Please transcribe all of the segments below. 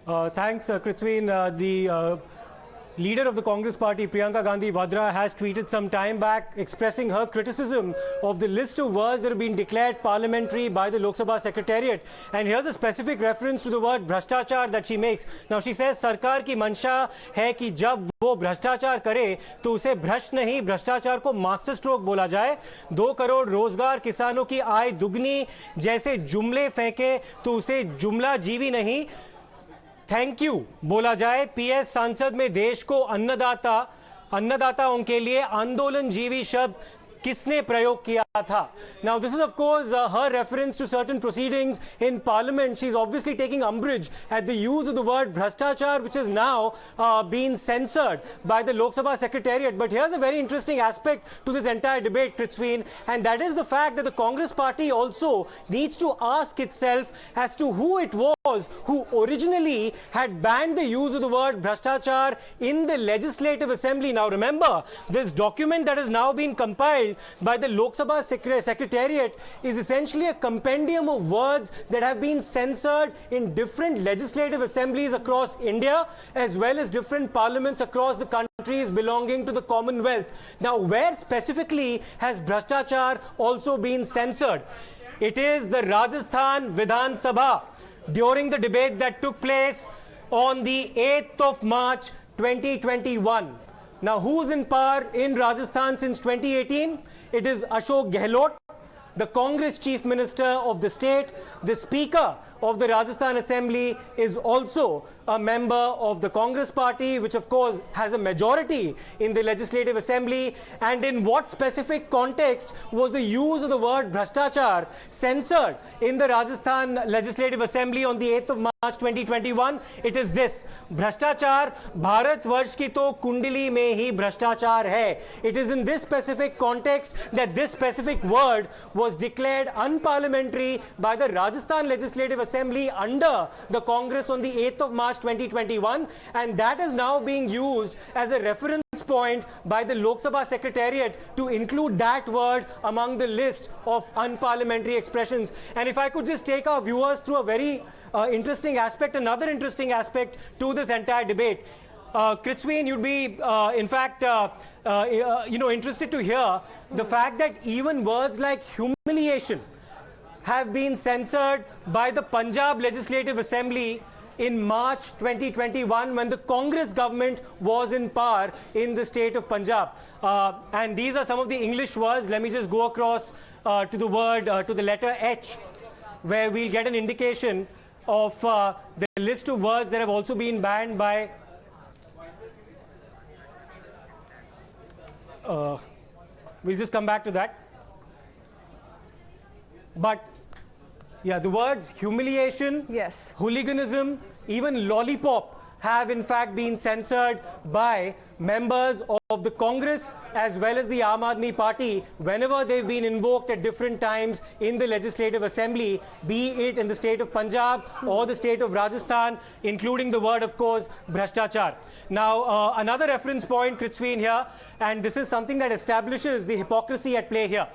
Thanks, Krithwin. The leader of the Congress party, Priyanka Gandhi Vadra, has tweeted some time back expressing her criticism of the list of words that have been declared parliamentary by the Lok Sabha Secretariat. And here's a specific reference to the word Bhrashtachar that she makes. Now she says, Sarkar ki mansha hai ki jab wo Bhrashtachar kare, to use Bhrasht nahi, Bhrashtachar ko Masterstroke bola jaye. 2 crore रोजगार किसानों की आय दुगनी जैसे जुमले फेंके तो उसे जुमलाजीवी नहीं, थैंक यू बोला जाए. पीएस सांसद में देश को अन्नदाताओं के लिए आंदोलन जीवी शब्द किसने प्रयोग किया था? Now this is of course her reference to certain proceedings in parliament. She's obviously taking umbrage at the use of the word Bhrashtachar, which has now been censored by the Lok Sabha Secretariat. But here's a very interesting aspect to this entire debate, Krithwin, and that is the fact that the Congress party also needs to ask itself as to who it was who originally had banned the use of the word Bhrashtachar in the Legislative Assembly. Now remember, this document that has now been compiled by the Lok Sabha Secretariat is essentially a compendium of words that have been censored in different legislative assemblies across India, as well as different parliaments across the countries belonging to the Commonwealth. Now, where specifically has Bhrashtachar also been censored? It is the Rajasthan Vidhan Sabha during the debate that took place on the 8th of March 2021. Now, who's in power in Rajasthan since 2018? It is Ashok Gehlot, the Congress Chief Minister of the state. The Speaker of the Rajasthan Assembly is also a member of the Congress party, which of course has a majority in the Legislative Assembly. And in what specific context was the use of the word Bhrashtachar censored in the Rajasthan Legislative Assembly on the 8th of March 2021? It is this: Bhrashtachar, Bharat Varsh ki to kundali mein hi Bhrashtachar hai. It is in this specific context that this specific word was declared unparliamentary by the Rajasthan Legislative Assembly under the Congress on the 8th of March 2021, and that is now being used as a reference point by the Lok Sabha Secretariat to include that word among the list of unparliamentary expressions. And if I could just take our viewers through a very interesting aspect, another interesting aspect to this entire debate. Krithwin, you'd be in fact interested to hear the fact that even words like humiliation have been censored by the Punjab Legislative Assembly in March 2021 when the Congress government was in power in the state of Punjab. And these are some of the English words. Let me just go across to the word, to the letter H, where we'll get an indication of the list of words that have also been banned by we'll just come back to that. But yeah, the words humiliation, yes, hooliganism, even lollipop have in fact been censored by members of the Congress as well as the Aam Aadmi Party whenever they've been invoked at different times in the Legislative Assembly, be it in the state of Punjab or the state of Rajasthan, including the word, of course, Bhrashtachar. Now, another reference point, Krithwin, here, and this is something that establishes the hypocrisy at play here.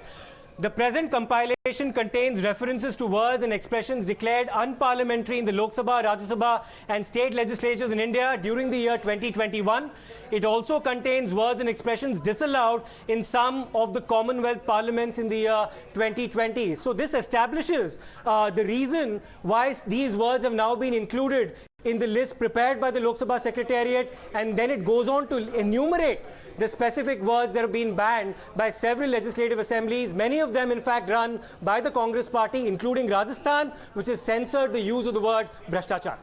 The present compilation contains references to words and expressions declared unparliamentary in the Lok Sabha, Rajya Sabha and state legislatures in India during the year 2021. It also contains words and expressions disallowed in some of the Commonwealth parliaments in the year 2020. So this establishes the reason why these words have now been included in the list prepared by the Lok Sabha Secretariat, and then it goes on to enumerate the specific words that have been banned by several legislative assemblies, many of them in fact run by the Congress party, including Rajasthan, which has censored the use of the word Bhrashtachar.